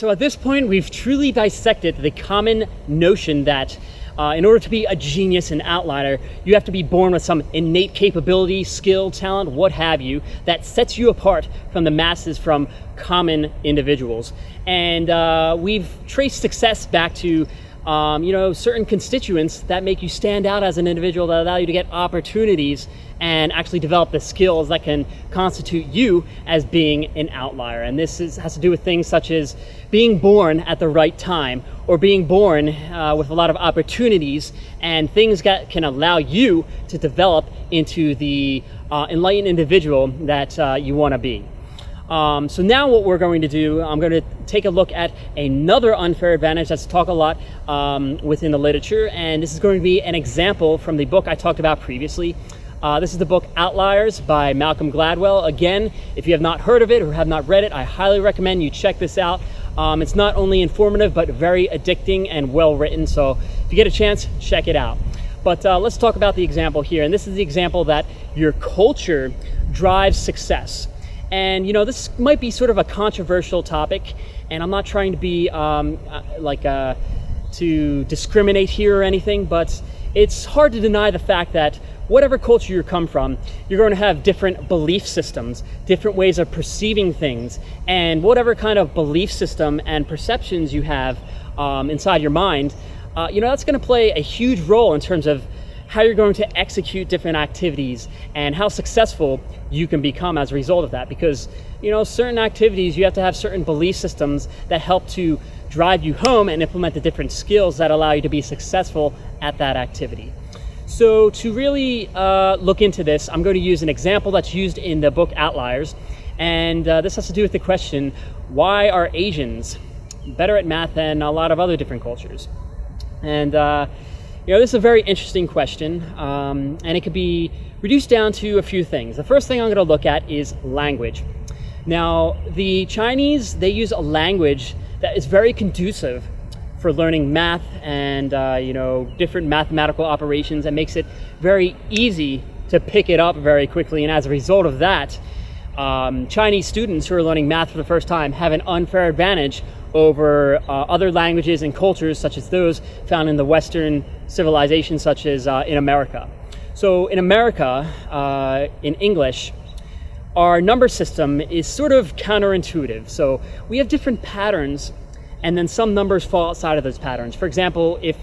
So at this point, we've truly dissected the common notion that in order to be a genius and outlier, you have to be born with some innate capability, skill, talent, what have you, that sets you apart from the masses, from common individuals. And we've traced success back to certain constituents that make you stand out as an individual, that allow you to get opportunities and actually develop the skills that can constitute you as being an outlier. And this has to do with things such as being born at the right time, or being born with a lot of opportunities and things that can allow you to develop into the enlightened individual that you want to be. So now what we're going to do, I'm going to take a look at another unfair advantage that's talked a lot within the literature, and this is going to be an example from the book I talked about previously. This is the book Outliers by Malcolm Gladwell. Again, if you have not heard of it or have not read it, I highly recommend you check this out. It's not only informative, but very addicting and well written, so if you get a chance, check it out. But let's talk about the example here, and this is the example that your culture drives success. And this might be sort of a controversial topic, and I'm not trying to be to discriminate here or anything, but it's hard to deny the fact that whatever culture you come from, you're going to have different belief systems, different ways of perceiving things, and whatever kind of belief system and perceptions you have inside your mind, that's going to play a huge role in terms of how you're going to execute different activities and how successful you can become as a result of that. Because certain activities, you have to have certain belief systems that help to drive you home and implement the different skills that allow you to be successful at that activity. So to really look into this, I'm going to use an example that's used in the book Outliers, and this has to do with the question, why are Asians better at math than a lot of other different cultures? And this is a very interesting question, and it could be reduced down to a few things. The first thing I'm going to look at is language. Now, the Chinese, they use a language that is very conducive for learning math and different mathematical operations, and makes it very easy to pick it up very quickly. And as a result of that, Chinese students who are learning math for the first time have an unfair advantage over other languages and cultures, such as those found in the Western civilization, such as in America. So in America, in English, our number system is sort of counterintuitive. So we have different patterns, and then some numbers fall outside of those patterns. For example, if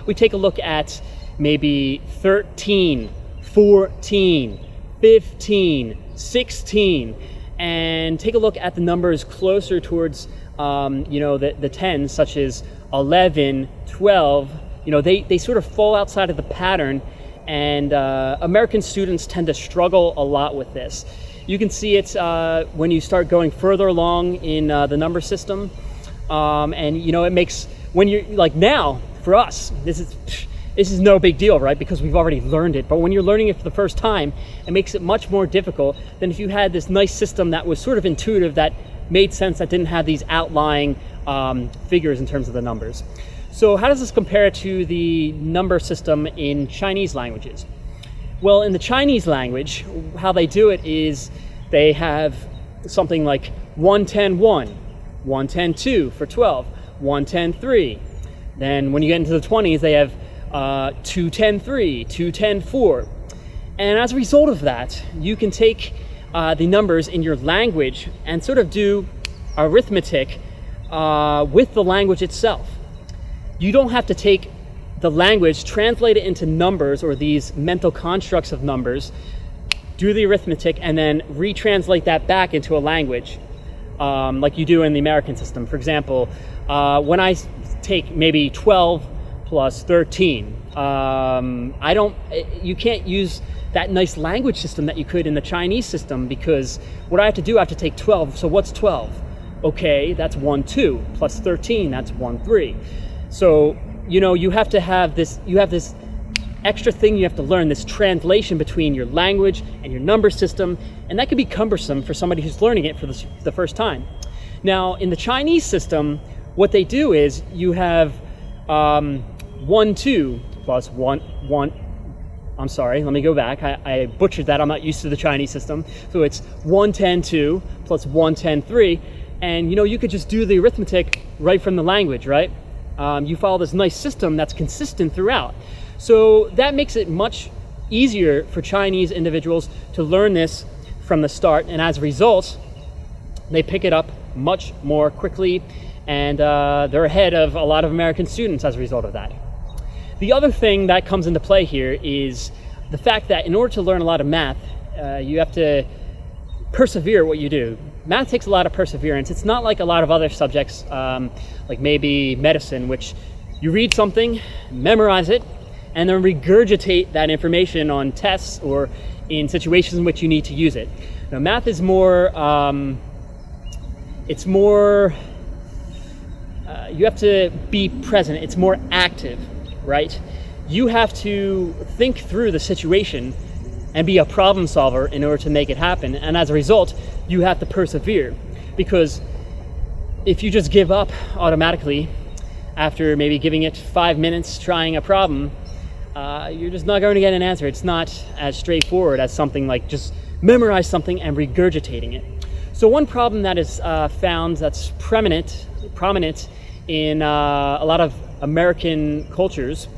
we take a look at maybe 13, 14, 15, 16, and take a look at the numbers closer towards the tens, such as 11, 12, they sort of fall outside of the pattern, and American students tend to struggle a lot with this. You can see it when you start going further along in the number system, and it makes, when you're like, now for us, this is no big deal, right? Because we've already learned it. But when you're learning it for the first time, it makes it much more difficult than if you had this nice system that was sort of intuitive, that made sense, that didn't have these outlying figures in terms of the numbers. So how does this compare to the number system in Chinese languages? Well, in the Chinese language, how they do it is they have something like 110-1, 110-2 for 12, 110-3. Then when you get into the 20s, they have 210-3, 210-4. And as a result of that, you can take the numbers in your language and sort of do arithmetic with the language itself. You don't have to take the language, translate it into numbers or these mental constructs of numbers, do the arithmetic, and then retranslate that back into a language like you do in the American system. For example, when I take maybe 12 plus 13, you can't use that nice language system that you could in the Chinese system, because what I have to do, I have to take 12. So what's 12? Okay, that's 1, 2, plus 13, that's 1, 3. So, you have to have this, you have this extra thing you have to learn, this translation between your language and your number system, and that can be cumbersome for somebody who's learning it for the first time. Now, in the Chinese system, what they do is you have 1, 2 plus 1, I'm sorry, let me go back. I butchered that. I'm not used to the Chinese system. So it's 110-2 plus 110-3. And you could just do the arithmetic right from the language, right? You follow this nice system that's consistent throughout. So that makes it much easier for Chinese individuals to learn this from the start, and as a result, they pick it up much more quickly, and they're ahead of a lot of American students as a result of that. The other thing that comes into play here is the fact that in order to learn a lot of math, you have to persevere what you do. Math takes a lot of perseverance. It's not like a lot of other subjects, like maybe medicine, which you read something, memorize it, and then regurgitate that information on tests or in situations in which you need to use it. Now, math is more, you have to be present. It's more active, right? You have to think through the situation and be a problem solver in order to make it happen. And as a result, you have to persevere, because if you just give up automatically after maybe giving it 5 minutes trying a problem, you're just not going to get an answer. It's not as straightforward as something like just memorize something and regurgitating it. So one problem that is found that's prominent in a lot of American cultures,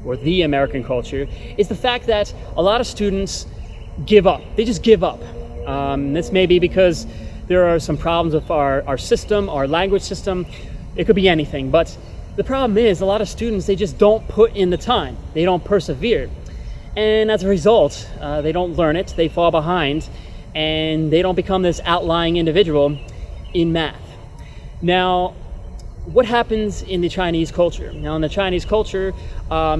or the American culture, is the fact that a lot of students give up. They just give up. This may be because there are some problems with our system, our language system. It could be anything, but the problem is a lot of students, they just don't put in the time. They don't persevere. And as a result, they don't learn it, they fall behind, and they don't become this outlying individual in math. Now, what happens in the Chinese culture? Now, in the Chinese culture,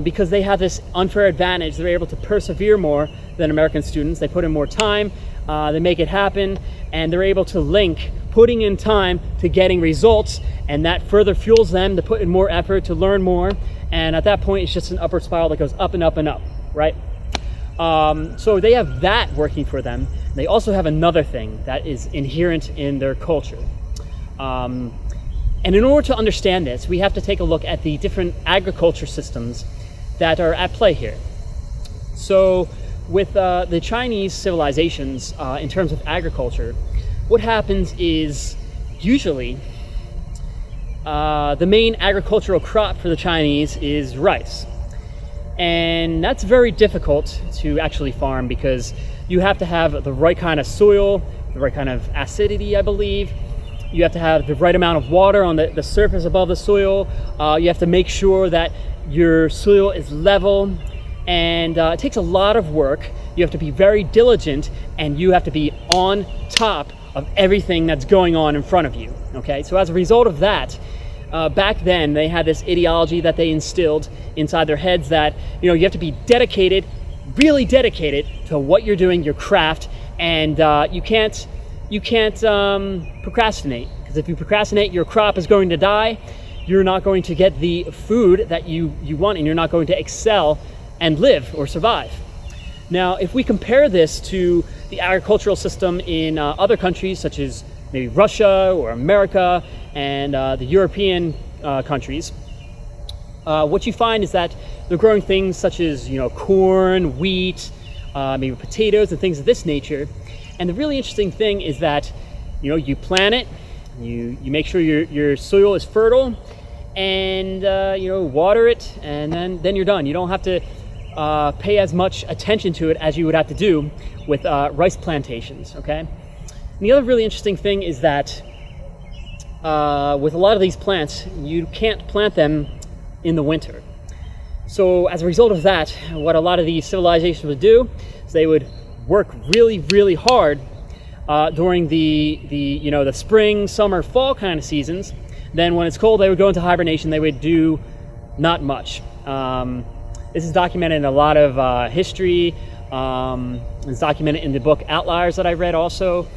because they have this unfair advantage, they're able to persevere more than American students. They put in more time, they make it happen, and they're able to link putting in time to getting results, and that further fuels them to put in more effort, to learn more, and at that point, it's just an upward spiral that goes up and up and up, right? So they have that working for them. They also have another thing that is inherent in their culture. And in order to understand this, we have to take a look at the different agriculture systems that are at play here. So with the Chinese civilizations, in terms of agriculture, what happens is usually the main agricultural crop for the Chinese is rice. And that's very difficult to actually farm, because you have to have the right kind of soil, the right kind of acidity, I believe. You have to have the right amount of water on the surface above the soil. You have to make sure that your soil is level, and it takes a lot of work. You have to be very diligent, and you have to be on top of everything that's going on in front of you, okay? So as a result of that, back then they had this ideology that they instilled inside their heads that, you have to be dedicated, really dedicated to what you're doing, your craft, and you can't procrastinate, because if you procrastinate, your crop is going to die. You're not going to get the food that you want, and you're not going to excel and live or survive. Now, if we compare this to the agricultural system in other countries, such as maybe Russia or America and the European countries, what you find is that they're growing things such as corn, wheat, maybe potatoes and things of this nature. And the really interesting thing is that you plant it, you make sure your soil is fertile, and water it, and then you're done. You don't have to pay as much attention to it as you would have to do with rice plantations, okay? And the other really interesting thing is that with a lot of these plants, you can't plant them in the winter. So as a result of that, what a lot of these civilizations would do is they would work really, really hard during the spring, summer, fall kind of seasons. Then when it's cold, they would go into hibernation. They would do not much. This is documented in a lot of history. It's documented in the book Outliers that I read also.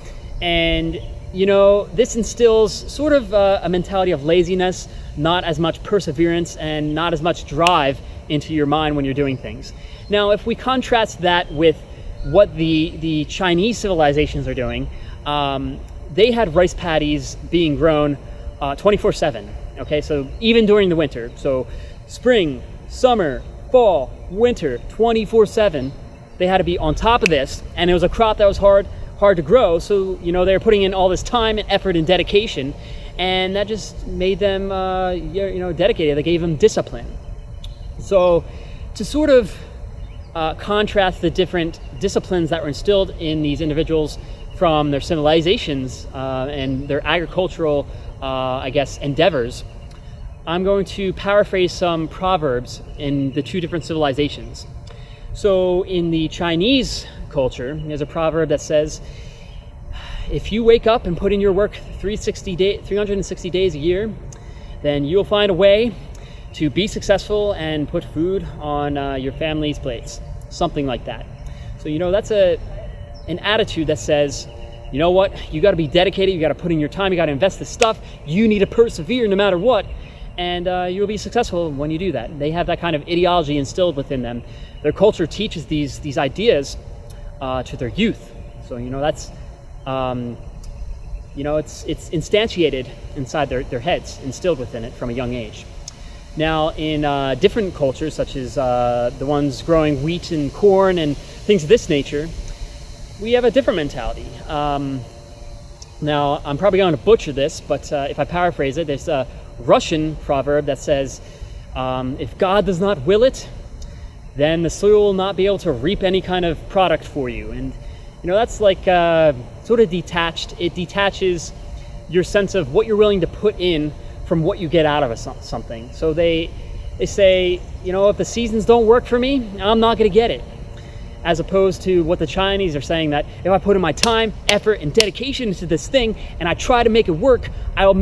And this instills sort of a mentality of laziness, not as much perseverance, and not as much drive into your mind when you're doing things. Now, if we contrast that with what the Chinese civilizations are doing, they had rice paddies being grown 24/7. Okay, so even during the winter, so spring, summer, fall, winter, 24/7, they had to be on top of this, and it was a crop that was hard to grow. So, they're putting in all this time and effort and dedication, and that just made them, dedicated. They gave them discipline. So to sort of contrast the different disciplines that were instilled in these individuals from their civilizations and their agricultural, endeavors, I'm going to paraphrase some proverbs in the two different civilizations. So in the Chinese culture, there's a proverb that says, if you wake up and put in your work 360 days a year, then you'll find a way to be successful and put food on your family's plates. Something like that. So, that's an attitude that says, you know what, you got to be dedicated, you got to put in your time, you got to invest this stuff, you need to persevere no matter what, and you'll be successful when you do that. They have that kind of ideology instilled within them. Their culture teaches these ideas to their youth. So, that's, it's instantiated inside their heads, instilled within it from a young age. Now, in different cultures, such as the ones growing wheat and corn and things of this nature, we have a different mentality. Now, I'm probably going to butcher this, but if I paraphrase it, there's a Russian proverb that says, if God does not will it, then the soil will not be able to reap any kind of product for you. And, that's like sort of detached. It detaches your sense of what you're willing to put in from what you get out of something. So they say, if the seasons don't work for me, I'm not going to get it. As opposed to what the Chinese are saying, that if I put in my time, effort, and dedication into this thing, and I try to make it work, I will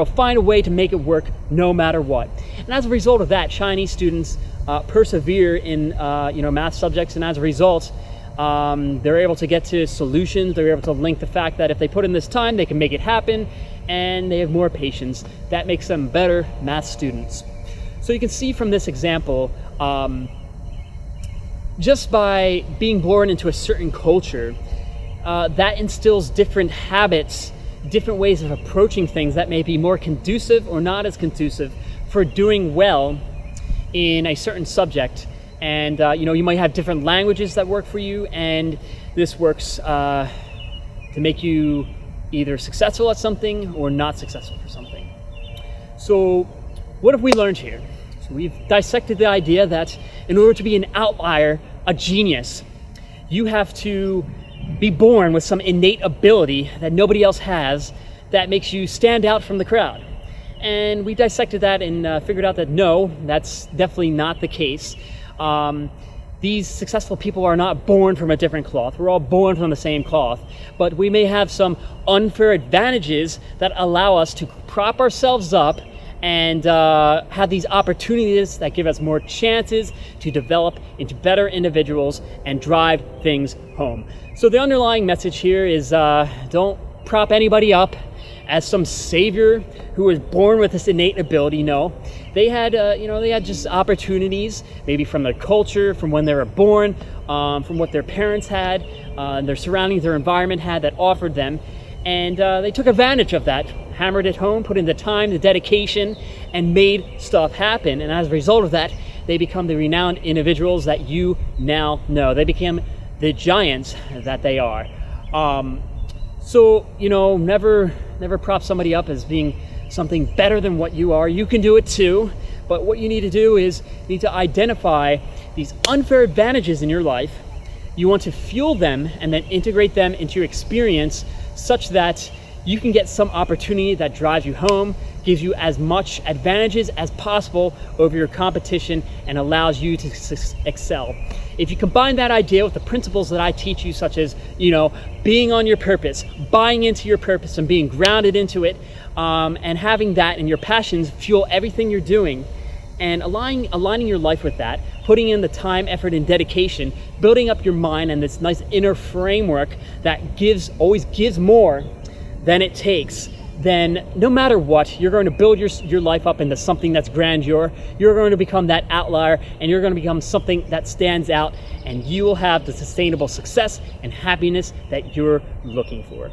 find a way to make it work no matter what. And as a result of that, Chinese students persevere in math subjects, and as a result, they're able to get to solutions. They're able to link the fact that if they put in this time, they can make it happen, and they have more patience. That makes them better math students. So you can see from this example, just by being born into a certain culture, that instills different habits, different ways of approaching things that may be more conducive or not as conducive for doing well in a certain subject. And you might have different languages that work for you, and this works to make you either successful at something or not successful for something. So what have we learned here? So we've dissected the idea that in order to be an outlier, a genius, you have to be born with some innate ability that nobody else has that makes you stand out from the crowd. And we dissected that and figured out that no, that's definitely not the case. These successful people are not born from a different cloth. We're all born from the same cloth, but we may have some unfair advantages that allow us to prop ourselves up and have these opportunities that give us more chances to develop into better individuals and drive things home. So the underlying message here is don't prop anybody up as some savior who was born with this innate ability. No, they had just opportunities, maybe from their culture, from when they were born, from what their parents had, their surroundings, their environment had that offered them, and they took advantage of that, hammered it home, put in the time, the dedication, and made stuff happen. And as a result of that, they become the renowned individuals that you now know. They became the giants that they are. So, never prop somebody up as being something better than what you are. You can do it too, but what you need to do is you need to identify these unfair advantages in your life. You want to fuel them and then integrate them into your experience such that you can get some opportunity that drives you home, gives you as much advantages as possible over your competition, and allows you to excel. If you combine that idea with the principles that I teach you, such as, being on your purpose, buying into your purpose and being grounded into it, and having that and your passions fuel everything you're doing, and aligning your life with that, putting in the time, effort, and dedication, building up your mind and this nice inner framework that always gives more than it takes, then no matter what, you're going to build your life up into something that's grandeur. You're going to become that outlier, and you're going to become something that stands out, and you will have the sustainable success and happiness that you're looking for.